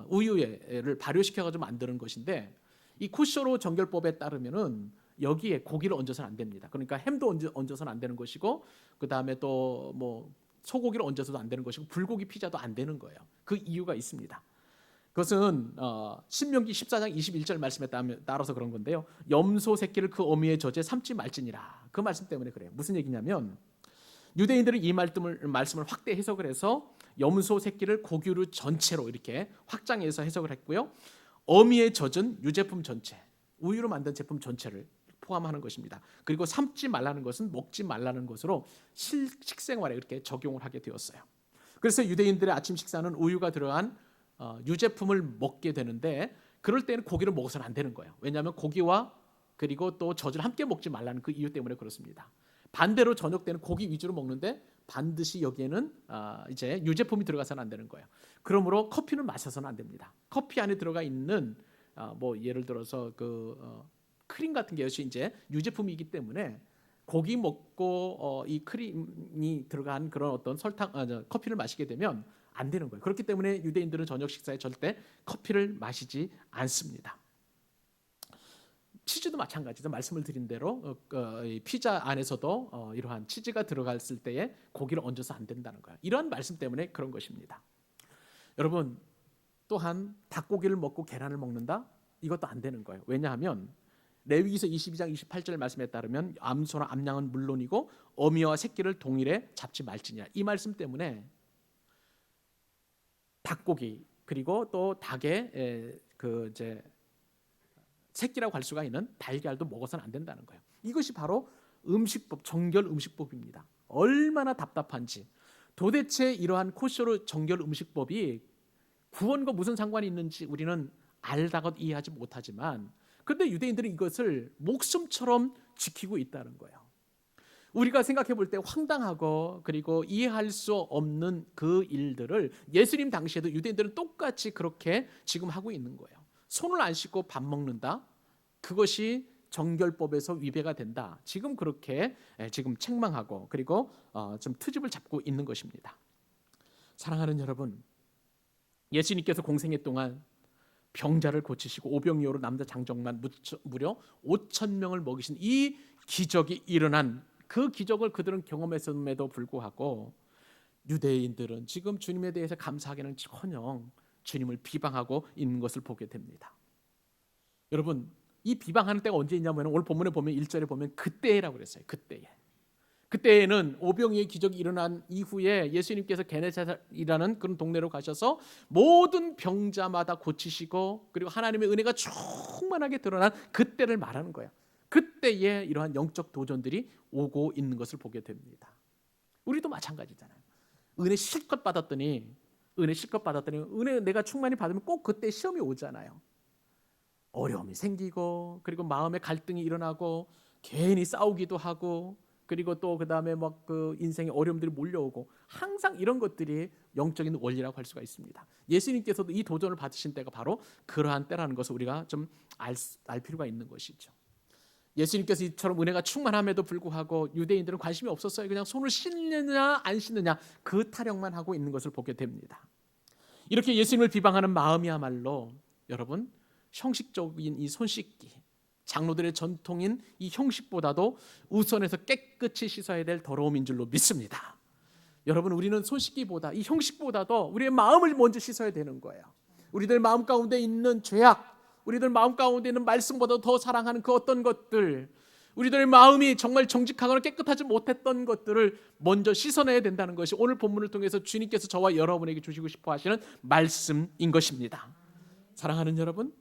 우유를 발효시켜 가지고 만드는 것인데, 이 코셔로 정결법에 따르면은 여기에 고기를 얹어서는 안 됩니다. 그러니까 햄도 얹어서는 안 되는 것이고, 그 다음에 또 뭐 소고기를 얹어서도 안 되는 것이고, 불고기 피자도 안 되는 거예요. 그 이유가 있습니다. 그것은 신명기 14장 21절 말씀에 따라서 그런 건데요. 염소 새끼를 그 어미의 젖에 삶지 말지니라. 그 말씀 때문에 그래요. 무슨 얘기냐면, 유대인들은 이 말씀을 확대 해석을 해서 염소 새끼를 고기류 전체로 이렇게 확장해서 해석을 했고요. 어미의 젖은 유제품 전체, 우유로 만든 제품 전체를 포함하는 것입니다. 그리고 삶지 말라는 것은 먹지 말라는 것으로 식생활에 이렇게 적용을 하게 되었어요. 그래서 유대인들의 아침 식사는 우유가 들어간 유제품을 먹게 되는데, 그럴 때는 고기를 먹어서는 안 되는 거예요. 왜냐하면 고기와 그리고 또 젖을 함께 먹지 말라는 그 이유 때문에 그렇습니다. 반대로 저녁 때는 고기 위주로 먹는데 반드시 여기에는 이제 유제품이 들어가서는 안 되는 거예요. 그러므로 커피는 마셔서는 안 됩니다. 커피 안에 들어가 있는 뭐 예를 들어서 크림 같은 것이 이제 유제품이기 때문에 고기 먹고 이 크림이 들어간 그런 어떤 커피를 마시게 되면 안 되는 거예요. 그렇기 때문에 유대인들은 저녁 식사에 절대 커피를 마시지 않습니다. 치즈도 마찬가지죠. 말씀을 드린 대로 피자 안에서도 이러한 치즈가 들어갔을 때에 고기를 얹어서 안 된다는 거예요. 이러한 말씀 때문에 그런 것입니다. 여러분, 또한 닭고기를 먹고 계란을 먹는다? 이것도 안 되는 거예요. 왜냐하면 레위기서 22장 28절 말씀에 따르면 암소나 암양은 물론이고 어미와 새끼를 동일에 잡지 말지니라. 이 말씀 때문에 닭고기 그리고 또 닭의 새끼라고 할 수가 있는 달걀도 먹어서는 안 된다는 거예요. 이것이 바로 음식법, 정결 음식법입니다. 얼마나 답답한지. 도대체 이러한 코셔르 정결 음식법이 구원과 무슨 상관이 있는지 우리는 알다가도 이해하지 못하지만, 그런데 유대인들은 이것을 목숨처럼 지키고 있다는 거예요. 우리가 생각해 볼 때 황당하고 그리고 이해할 수 없는 그 일들을 예수님 당시에도 유대인들은 똑같이 그렇게 지금 하고 있는 거예요. 손을 안 씻고 밥 먹는다? 그것이 정결법에서 위배가 된다. 지금 그렇게 지금 책망하고 그리고 좀 트집을 잡고 있는 것입니다. 사랑하는 여러분, 예수님께서 공생애 동안 병자를 고치시고 오병이어로 남자 장정만 무려 5천 명을 먹이신 이 기적이 일어난 그 기적을 그들은 경험했음에도 불구하고 유대인들은 지금 주님에 대해서 감사하기는 커녕 주님을 비방하고 있는 것을 보게 됩니다. 여러분, 이 비방하는 때가 언제 있냐면 오늘 본문에 보면 1절에 보면 그때라고 그랬어요. 그때에는 오병이의 기적이 일어난 이후에 예수님께서 게네사렛이라는 그런 동네로 가셔서 모든 병자마다 고치시고 그리고 하나님의 은혜가 충만하게 드러난 그때를 말하는 거예요. 그때에 이러한 영적 도전들이 오고 있는 것을 보게 됩니다. 우리도 마찬가지잖아요. 은혜 실컷 받았더니 은혜 내가 충만히 받으면 꼭 그때 시험이 오잖아요. 어려움이 생기고 그리고 마음의 갈등이 일어나고 괜히 싸우기도 하고 그리고 또 그다음에 막 그 인생의 어려움들이 몰려오고, 항상 이런 것들이 영적인 원리라고 할 수가 있습니다. 예수님께서도 이 도전을 받으신 때가 바로 그러한 때라는 것을 우리가 좀 알 필요가 있는 것이죠. 예수님께서 이처럼 은혜가 충만함에도 불구하고 유대인들은 관심이 없었어요. 그냥 손을 씻느냐 안 씻느냐 그 타령만 하고 있는 것을 보게 됩니다. 이렇게 예수님을 비방하는 마음이야말로 여러분 형식적인 이 손 씻기, 장로들의 전통인 이 형식보다도 우선해서 깨끗이 씻어야 될 더러움인 줄로 믿습니다. 여러분, 우리는 손 씻기보다, 이 형식보다도 우리의 마음을 먼저 씻어야 되는 거예요. 우리들 마음 가운데 있는 죄악, 우리들 마음 가운데 있는 말씀보다 더 사랑하는 그 어떤 것들, 우리들의 마음이 정말 정직하거나 깨끗하지 못했던 것들을 먼저 씻어내야 된다는 것이 오늘 본문을 통해서 주님께서 저와 여러분에게 주시고 싶어 하시는 말씀인 것입니다. 사랑하는 여러분,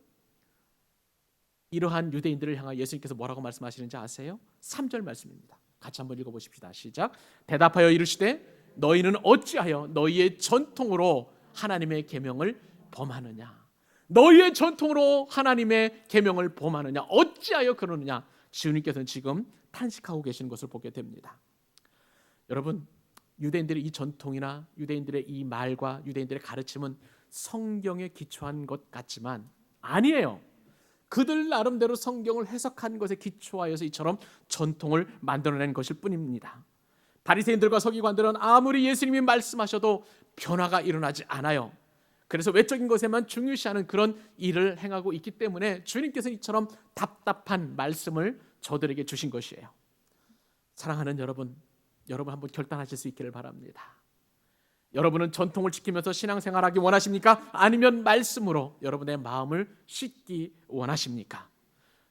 이러한 유대인들을 향하여 예수님께서 뭐라고 말씀하시는지 아세요? 3절 말씀입니다. 같이 한번 읽어보십시다. 시작. 대답하여 이르시되 너희는 어찌하여 너희의 전통으로 하나님의 계명을 범하느냐. 너희의 전통으로 하나님의 계명을 범하느냐. 어찌하여 그러느냐. 주님께서는 지금 탄식하고 계시는 것을 보게 됩니다. 여러분, 유대인들의 이 전통이나 유대인들의 이 말과 유대인들의 가르침은 성경에 기초한 것 같지만 아니에요. 그들 나름대로 성경을 해석한 것에 기초하여서 이처럼 전통을 만들어낸 것일 뿐입니다. 바리새인들과 서기관들은 아무리 예수님이 말씀하셔도 변화가 일어나지 않아요. 그래서 외적인 것에만 중요시하는 그런 일을 행하고 있기 때문에 주님께서는 이처럼 답답한 말씀을 저들에게 주신 것이에요. 사랑하는 여러분, 여러분 한번 결단하실 수 있기를 바랍니다. 여러분은 전통을 지키면서 신앙생활하기 원하십니까? 아니면 말씀으로 여러분의 마음을 씻기 원하십니까?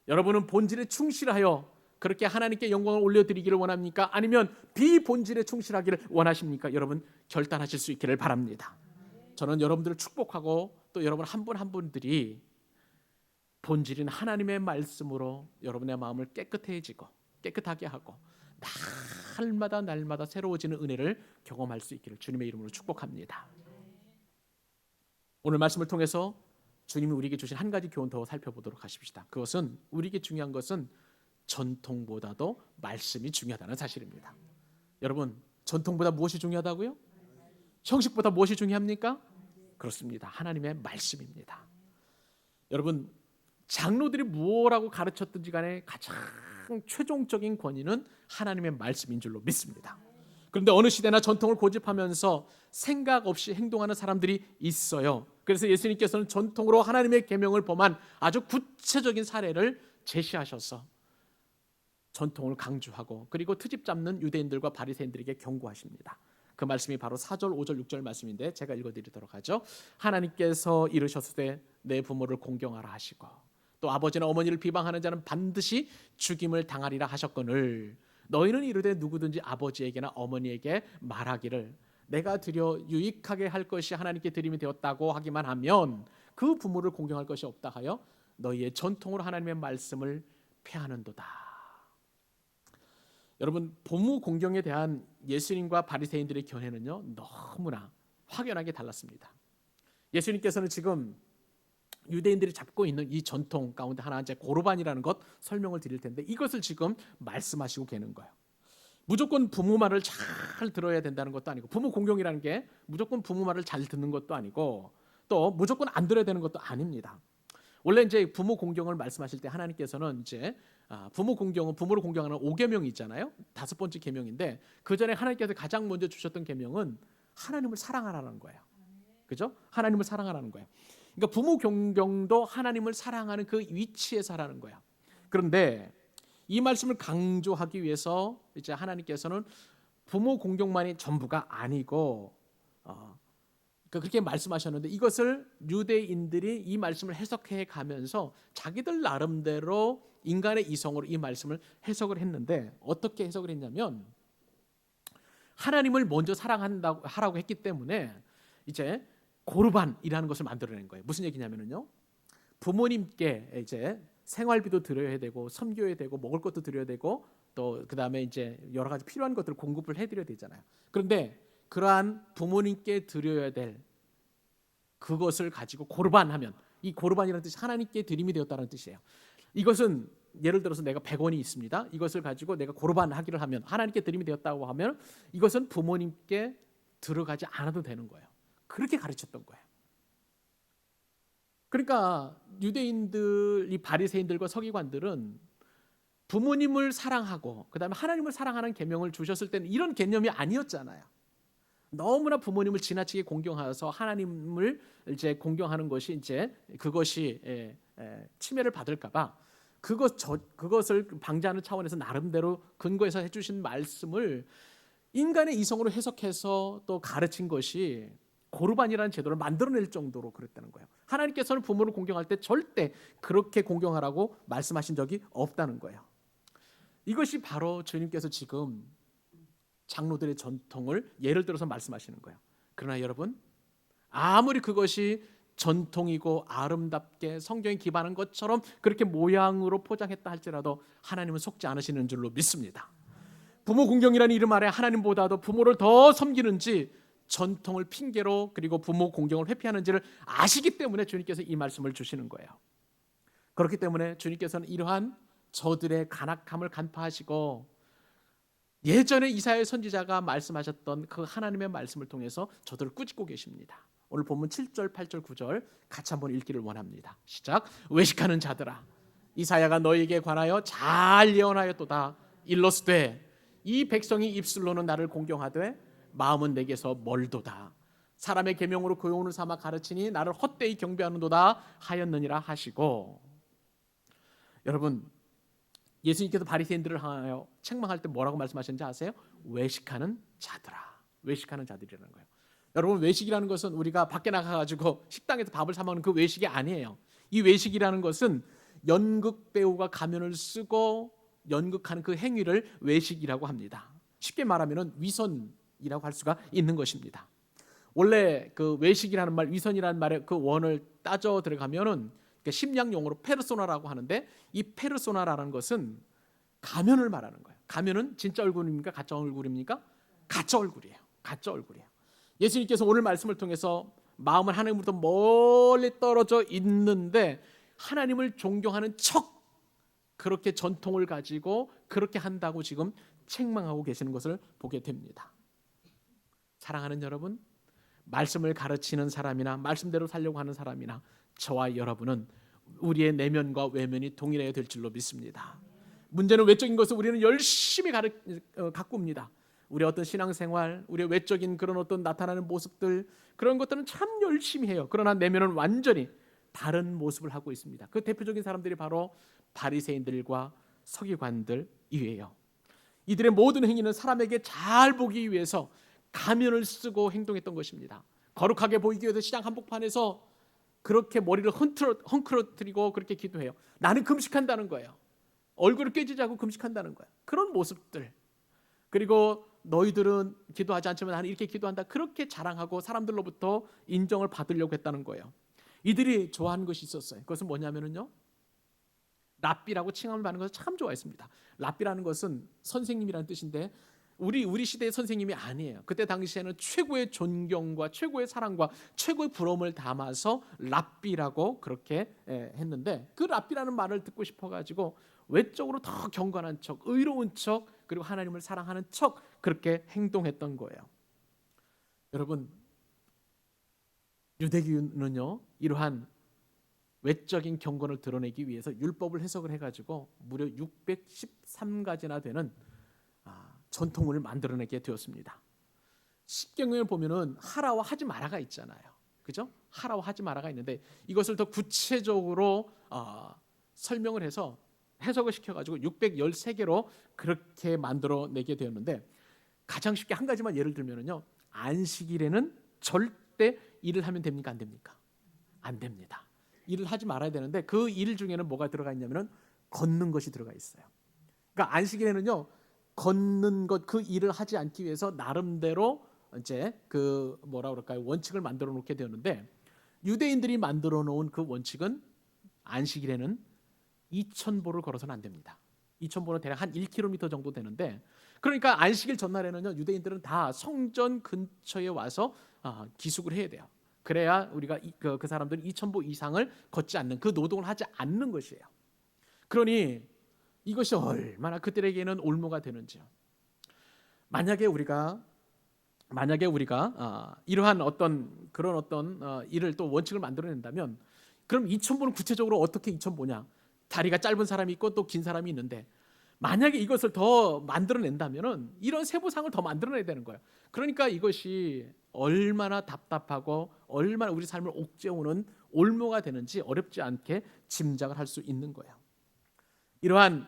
여러분은 본질에 충실하여 그렇게 하나님께 영광을 올려드리기를 원합니까? 아니면 비본질에 충실하기를 원하십니까? 여러분 결단하실 수 있기를 바랍니다. 저는 여러분들을 축복하고 또 여러분 한 분 한 분들이 본질인 하나님의 말씀으로 여러분의 마음을 깨끗하게 하고 날마다 새로워지는 은혜를 경험할 수 있기를 주님의 이름으로 축복합니다. 오늘 말씀을 통해서 주님이 우리에게 주신 한 가지 교훈 더 살펴보도록 하십시다. 그것은 우리에게 중요한 것은 전통보다도 말씀이 중요하다는 사실입니다. 여러분, 전통보다 무엇이 중요하다고요? 형식보다 무엇이 중요합니까? 그렇습니다. 하나님의 말씀입니다. 여러분, 장로들이 무엇라고 가르쳤든지 간에 가장 최종적인 권위는 하나님의 말씀인 줄로 믿습니다. 그런데 어느 시대나 전통을 고집하면서 생각 없이 행동하는 사람들이 있어요. 그래서 예수님께서는 전통으로 하나님의 계명을 범한 아주 구체적인 사례를 제시하셔서 전통을 강조하고 그리고 트집 잡는 유대인들과 바리새인들에게 경고하십니다. 그 말씀이 바로 4절, 5절, 6절 말씀인데 제가 읽어드리도록 하죠. 하나님께서 이르셨을 때 내 부모를 공경하라 하시고 또 아버지나 어머니를 비방하는 자는 반드시 죽임을 당하리라 하셨거늘 너희는 이르되 누구든지 아버지에게나 어머니에게 말하기를 내가 드려 유익하게 할 것이 하나님께 드림이 되었다고 하기만 하면 그 부모를 공경할 것이 없다 하여 너희의 전통으로 하나님의 말씀을 폐하는도다. 여러분, 부모 공경에 대한 예수님과 바리새인들의 견해는요 너무나 확연하게 달랐습니다. 예수님께서는 지금 유대인들이 잡고 있는 이 전통 가운데 하나 이제 고르반이라는 것 설명을 드릴 텐데 이것을 지금 말씀하시고 계는 거예요. 무조건 부모 말을 잘 들어야 된다는 것도 아니고 부모 공경이라는 게 무조건 부모 말을 잘 듣는 것도 아니고 또 무조건 안 들어야 되는 것도 아닙니다. 원래 이제 부모 공경을 말씀하실 때 하나님께서는 이제 부모 공경은 부모를 공경하는 5계명이 있잖아요. 5번째 계명인데 그 전에 하나님께서 가장 먼저 주셨던 계명은 하나님을 사랑하라는 거예요. 그죠? 하나님을 사랑하라는 거예요. 그러니까 부모 공경도 하나님을 사랑하는 그 위치에서 하라는 거야. 그런데 이 말씀을 강조하기 위해서 이제 하나님께서는 부모 공경만이 전부가 아니고 그렇게 말씀하셨는데 이것을 유대인들이 이 말씀을 해석해 가면서 자기들 나름대로 인간의 이성으로 이 말씀을 해석을 했는데 어떻게 해석을 했냐면 하나님을 먼저 사랑한다고 하라고 했기 때문에 이제 고르반이라는 것을 만들어낸 거예요. 무슨 얘기냐면요, 부모님께 이제 생활비도 드려야 되고 섬겨야 되고 먹을 것도 드려야 되고 또 그 다음에 이제 여러 가지 필요한 것들을 공급을 해드려야 되잖아요. 그런데 그러한 부모님께 드려야 될 그것을 가지고 고르반하면 이 고르반이라는 뜻이 하나님께 드림이 되었다는 뜻이에요. 이것은 예를 들어서 내가 100원이 있습니다. 이것을 가지고 내가 고르반하기를 하면 하나님께 드림이 되었다고 하면 이것은 부모님께 들어가지 않아도 되는 거예요. 그렇게 가르쳤던 거예요. 그러니까 유대인들, 이 바리새인들과 서기관들은 부모님을 사랑하고 그다음에 하나님을 사랑하는 계명을 주셨을 때는 이런 개념이 아니었잖아요. 너무나 부모님을 지나치게 공경해서 하나님을 이제 공경하는 것이 이제 그것이 침해를 받을까봐 그것을 방지하는 차원에서 나름대로 근거해서 해주신 말씀을 인간의 이성으로 해석해서 또 가르친 것이 고르반이라는 제도를 만들어낼 정도로 그랬다는 거예요. 하나님께서는 부모를 공경할 때 절대 그렇게 공경하라고 말씀하신 적이 없다는 거예요. 이것이 바로 주님께서 지금 장로들의 전통을 예를 들어서 말씀하시는 거예요. 그러나 여러분, 아무리 그것이 전통이고 아름답게 성경에 기반한 것처럼 그렇게 모양으로 포장했다 할지라도 하나님은 속지 않으시는 줄로 믿습니다. 부모 공경이라는 이름 아래 하나님보다도 부모를 더 섬기는지 전통을 핑계로 그리고 부모 공경을 회피하는지를 아시기 때문에 주님께서 이 말씀을 주시는 거예요. 그렇기 때문에 주님께서는 이러한 저들의 간악함을 간파하시고 예전에 이사야 선지자가 말씀하셨던 그 하나님의 말씀을 통해서 저들을 꾸짖고 계십니다. 오늘 본문 7절, 8절, 9절 같이 한번 읽기를 원합니다. 시작. 외식하는 자들아, 이사야가 너에게 관하여 잘 예언하였도다. 일러스되 이 백성이 입술로는 나를 공경하되 마음은 내게서 멀도다. 사람의 계명으로 교훈을 삼아 가르치니 나를 헛되이 경배하는도다 하였느니라 하시고, 여러분, 예수님께서 바리새인들을 향하여 책망할 때 뭐라고 말씀하셨는지 아세요? 외식하는 자들아. 외식하는 자들이라는 거예요. 여러분, 외식이라는 것은 우리가 밖에 나가가지고 식당에서 밥을 사 먹는 그 외식이 아니에요. 이 외식이라는 것은 연극 배우가 가면을 쓰고 연극하는 그 행위를 외식이라고 합니다. 쉽게 말하면 위선이라고 할 수가 있는 것입니다. 원래 그 외식이라는 말, 위선이라는 말의 그 원을 따져 들어가면은 심리학 용어로 페르소나라고 하는데, 이 페르소나라는 것은 가면을 말하는 거예요. 가면은 진짜 얼굴입니까? 가짜 얼굴입니까? 가짜 얼굴이에요. 가짜 얼굴이에요. 예수님께서 오늘 말씀을 통해서 마음은 하나님으로부터 멀리 떨어져 있는데 하나님을 존경하는 척 그렇게 전통을 가지고 그렇게 한다고 지금 책망하고 계시는 것을 보게 됩니다. 사랑하는 여러분, 말씀을 가르치는 사람이나 말씀대로 살려고 하는 사람이나 저와 여러분은 우리의 내면과 외면이 동일해야 될 줄로 믿습니다. 문제는 외적인 것을 우리는 열심히 가꿉니다. 우리의 어떤 신앙생활, 우리의 외적인 그런 어떤 나타나는 모습들, 그런 것들은 참 열심히 해요. 그러나 내면은 완전히 다른 모습을 하고 있습니다. 그 대표적인 사람들이 바로 바리새인들과 서기관들이에요. 이들의 모든 행위는 사람에게 잘 보기 위해서 가면을 쓰고 행동했던 것입니다. 거룩하게 보이기 위해서 시장 한복판에서 그렇게 머리를 헝클어뜨리고 그렇게 기도해요. 나는 금식한다는 거예요. 얼굴을 깨지지 않고 금식한다는 거예요. 그런 모습들. 그리고 너희들은 기도하지 않지만 나는 이렇게 기도한다. 그렇게 자랑하고 사람들로부터 인정을 받으려고 했다는 거예요. 이들이 좋아하는 것이 있었어요. 그것은 뭐냐면요, 랍비라고 칭함을 받는 것을 참 좋아했습니다. 랍비라는 것은 선생님이라는 뜻인데 우리 시대의 선생님이 아니에요. 그때 당시에는 최고의 존경과 최고의 사랑과 최고의 부러움을 담아서 랍비라고 그렇게 했는데, 그 랍비라는 말을 듣고 싶어가지고 외적으로 더 경건한 척, 의로운 척, 그리고 하나님을 사랑하는 척 그렇게 행동했던 거예요. 여러분, 유대교는요 이러한 외적인 경건을 드러내기 위해서 율법을 해석을 해가지고 무려 613가지나 되는 전통을 만들어내게 되었습니다. 십경을 보면은 하라와 하지 마라가 있잖아요. 그죠? 하라와 하지 마라가 있는데 이것을 더 구체적으로 설명을 해서 해석을 시켜가지고 613개로 그렇게 만들어내게 되었는데, 가장 쉽게 한 가지만 예를 들면은요, 안식일에는 절대 일을 하면 됩니까? 안 됩니까? 안 됩니다. 일을 하지 말아야 되는데 그 일 중에는 뭐가 들어가 있냐면은 걷는 것이 들어가 있어요. 그러니까 안식일에는요, 걷는 것, 그 일을 하지 않기 위해서 나름대로 이제 그 뭐라 그럴까요, 원칙을 만들어 놓게 되었는데, 유대인들이 만들어 놓은 그 원칙은 안식일에는 2,000보를 걸어서는 안 됩니다. 2,000보는 대략 한 1km 정도 되는데, 그러니까 안식일 전날에는요 유대인들은 다 성전 근처에 와서 기숙을 해야 돼요. 그래야 우리가 그 사람들은 2,000보 이상을 걷지 않는, 그 노동을 하지 않는 것이에요. 그러니 이것이 얼마나 그들에게는 올무가 되는지요. 만약에 우리가 이러한 어떤 그런 어떤 일을 또 원칙을 만들어낸다면, 그럼 2,000보는 구체적으로 어떻게 2,000보냐? 다리가 짧은 사람이 있고 또 긴 사람이 있는데 만약에 이것을 더 만들어낸다면은 이런 세부상을 더 만들어내야 되는 거예요. 그러니까 이것이 얼마나 답답하고 얼마나 우리 삶을 옥죄오는 올무가 되는지 어렵지 않게 짐작을 할 수 있는 거예요. 이러한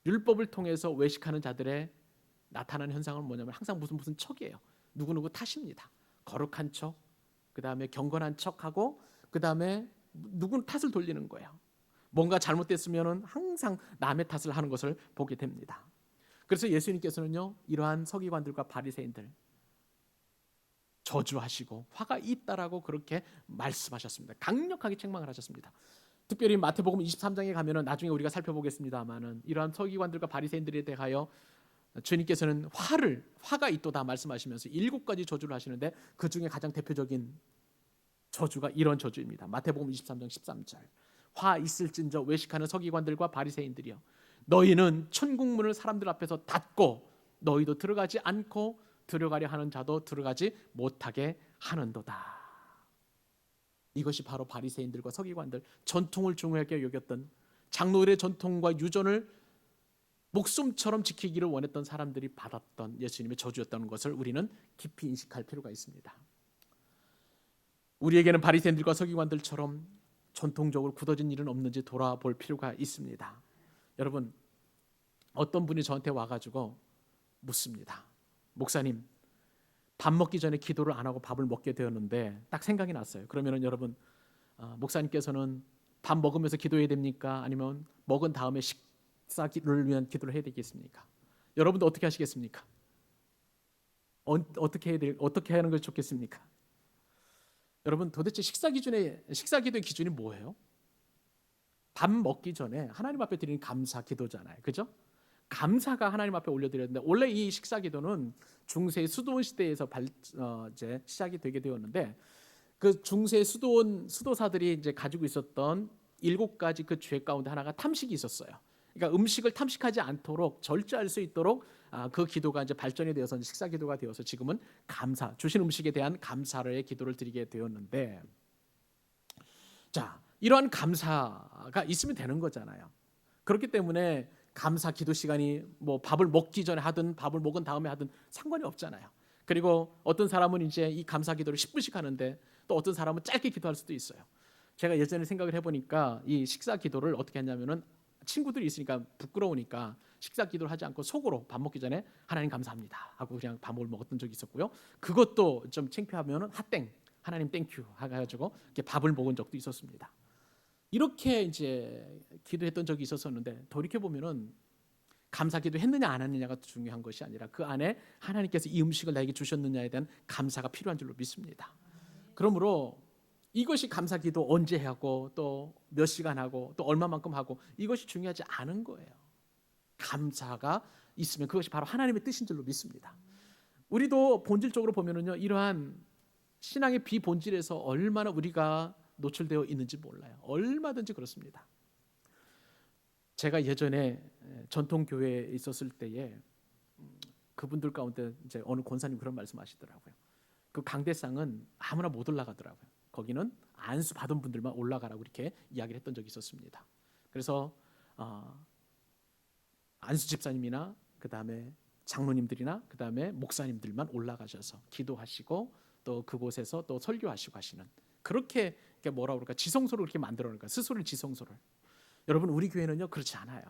율법을 통해서 외식하는 자들의 나타나는 현상은 뭐냐면 항상 무슨 척이에요. 누구누구 탓입니다. 거룩한 척, 그 다음에 경건한 척하고 그 다음에 누군 탓을 돌리는 거예요. 뭔가 잘못됐으면 항상 남의 탓을 하는 것을 보게 됩니다. 그래서 예수님께서는요, 이러한 서기관들과 바리새인들 저주하시고 화가 있다라고 그렇게 말씀하셨습니다. 강력하게 책망을 하셨습니다. 특별히 마태복음 23장에 가면은 나중에 우리가 살펴보겠습니다만은 이러한 서기관들과 바리새인들에 대하여 주님께서는 화가 있도다 말씀하시면서 7가지 저주를 하시는데 그 중에 가장 대표적인 저주가 이런 저주입니다. 마태복음 23장 13절. 화 있을진저 외식하는 서기관들과 바리새인들이여, 너희는 천국문을 사람들 앞에서 닫고 너희도 들어가지 않고 들어가려 하는 자도 들어가지 못하게 하는도다. 이것이 바로 바리새인들과 서기관들, 전통을 중요하게 여겼던, 장로들의 전통과 유전을 목숨처럼 지키기를 원했던 사람들이 받았던 예수님의 저주였다는 것을 우리는 깊이 인식할 필요가 있습니다. 우리에게는 바리새인들과 서기관들처럼 전통적으로 굳어진 일은 없는지 돌아볼 필요가 있습니다. 여러분, 어떤 분이 저한테 와가지고 묻습니다. 목사님, 밥 먹기 전에 기도를 안 하고 밥을 먹게 되었는데 딱 생각이 났어요. 그러면은 여러분, 목사님께서는 밥 먹으면서 기도해야 됩니까? 아니면 먹은 다음에 식사를 위한 기도를 해야 되겠습니까? 여러분도 어떻게 하시겠습니까? 어떻게 하는 것이 좋겠습니까? 여러분, 도대체 식사기도의 기준이 뭐예요? 밥 먹기 전에 하나님 앞에 드리는 감사 기도잖아요. 그죠? 감사가 하나님 앞에 올려드렸는데, 원래 이 식사기도는 중세 수도원 시대에서 이제 시작이 되게 되었는데, 그 중세 수도사들이 이제 가지고 있었던 7가지 그 죄 가운데 하나가 탐식이 있었어요. 그러니까 음식을 탐식하지 않도록 절제할 수 있도록 그 기도가 이제 발전이 되어서 식사 기도가 되어서 지금은 감사, 주신 음식에 대한 감사의 기도를 드리게 되었는데, 자, 이러한 감사가 있으면 되는 거잖아요. 그렇기 때문에 감사 기도 시간이 뭐 밥을 먹기 전에 하든 밥을 먹은 다음에 하든 상관이 없잖아요. 그리고 어떤 사람은 이제 이 감사 기도를 10분씩 하는데 또 어떤 사람은 짧게 기도할 수도 있어요. 제가 예전에 생각을 해보니까 이 식사 기도를 어떻게 했냐면은, 친구들이 있으니까 부끄러우니까 식사 기도를 하지 않고 속으로 밥 먹기 전에 하나님 감사합니다 하고 그냥 밥을 먹었던 적이 있었고요. 그것도 좀 창피하면은 핫땡, 하나님 땡큐 해가지고 이렇게 밥을 먹은 적도 있었습니다. 이렇게 이제 기도했던 적이 있었는데, 돌이켜 보면은 감사 기도 했느냐 안 했느냐가 중요한 것이 아니라 그 안에 하나님께서 이 음식을 나에게 주셨느냐에 대한 감사가 필요한 줄로 믿습니다. 그러므로 이것이 감사 기도 언제 하고 또 몇 시간 하고 또 얼마만큼 하고 이것이 중요하지 않은 거예요. 감사가 있으면 그것이 바로 하나님의 뜻인 줄로 믿습니다. 우리도 본질적으로 보면은요, 이러한 신앙의 비본질에서 얼마나 우리가 노출되어 있는지 몰라요. 얼마든지 그렇습니다. 제가 예전에 전통 교회에 있었을 때에 그분들 가운데 이제 어느 권사님 그런 말씀하시더라고요. 그 강대상은 아무나 못 올라가더라고요. 거기는 안수 받은 분들만 올라가라고 이렇게 이야기를 했던 적이 있었습니다. 그래서 안수 집사님이나 그 다음에 장로님들이나 그 다음에 목사님들만 올라가셔서 기도하시고 또 그곳에서 또 설교하시고 하시는, 그렇게 뭐라 그럴까, 지성소를 그렇게 만들어 놓을까, 스스로를 지성소를. 여러분, 우리 교회는요 그렇지 않아요.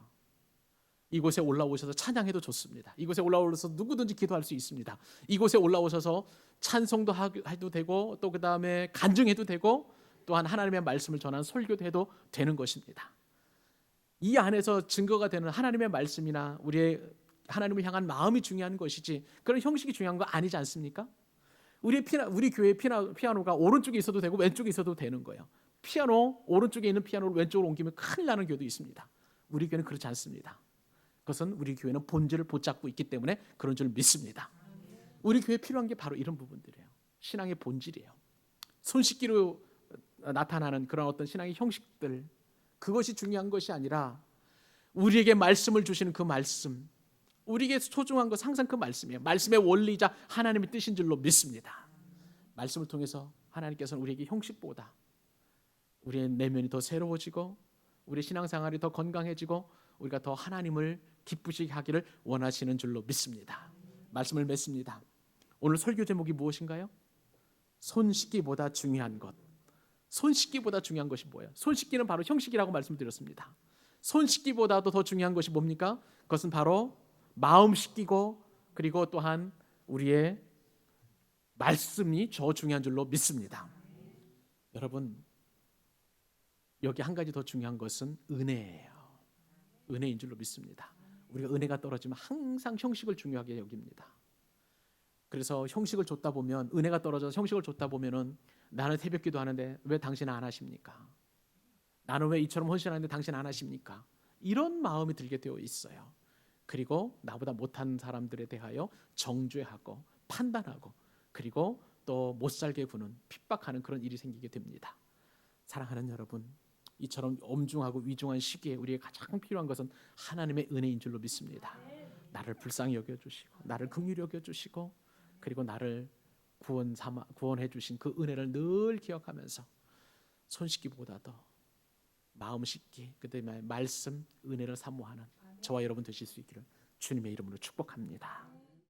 이곳에 올라오셔서 찬양해도 좋습니다. 이곳에 올라오셔서 누구든지 기도할 수 있습니다. 이곳에 올라오셔서 찬송도 해도 되고 또 그 다음에 간증해도 되고 또한 하나님의 말씀을 전하는 설교도 해도 되는 것입니다. 이 안에서 증거가 되는 하나님의 말씀이나 우리의 하나님을 향한 마음이 중요한 것이지 그런 형식이 중요한 거 아니지 않습니까? 우리 교회의 피아노가 오른쪽에 있어도 되고 왼쪽에 있어도 되는 거예요. 오른쪽에 있는 피아노를 왼쪽으로 옮기면 큰일 나는 교회도 있습니다. 우리 교회는 그렇지 않습니다. 그것은 우리 교회는 본질을 붙잡고 있기 때문에 그런 줄 믿습니다. 우리 교회에 필요한 게 바로 이런 부분들이에요. 신앙의 본질이에요. 손쉽기로 나타나는 그런 어떤 신앙의 형식들, 그것이 중요한 것이 아니라 우리에게 말씀을 주시는 그 말씀, 우리에게 소중한 것은 항상 그 말씀이에요. 말씀의 원리이자 하나님의 뜻인 줄로 믿습니다. 말씀을 통해서 하나님께서는 우리에게 형식보다 우리의 내면이 더 새로워지고 우리의 신앙생활이 더 건강해지고 우리가 더 하나님을 기쁘시게 하기를 원하시는 줄로 믿습니다. 말씀을 맺습니다. 오늘 설교 제목이 무엇인가요? 손 씻기보다 중요한 것. 손 씻기보다 중요한 것이 뭐예요? 손 씻기는 바로 형식이라고 말씀드렸습니다. 손 씻기보다도 더 중요한 것이 뭡니까? 그것은 바로 마음 씻기고 그리고 또한 우리의 말씀이 더 중요한 줄로 믿습니다. 여러분, 여기 한 가지 더 중요한 것은 은혜예요. 은혜인 줄로 믿습니다. 우리가 은혜가 떨어지면 항상 형식을 중요하게 여깁니다. 그래서 형식을 줬다 보면, 은혜가 떨어져서 형식을 줬다 보면은 나는 새벽기도 하는데 왜 당신은 안 하십니까? 나는 왜 이처럼 헌신하는데 당신 안 하십니까? 이런 마음이 들게 되어 있어요. 그리고 나보다 못한 사람들에 대하여 정죄하고 판단하고 그리고 또 못 살게 구는 핍박하는 그런 일이 생기게 됩니다. 사랑하는 여러분, 이처럼 엄중하고 위중한 시기에 우리에게 가장 필요한 것은 하나님의 은혜인 줄로 믿습니다. 나를 불쌍히 여겨주시고 나를 긍휼히 여겨주시고 그리고 나를 구원해 주신 그 은혜를 늘 기억하면서 손 씻기보다도 마음 씻기, 그다음에 말씀, 은혜를 사모하는 저와 여러분 되실 수 있기를 주님의 이름으로 축복합니다.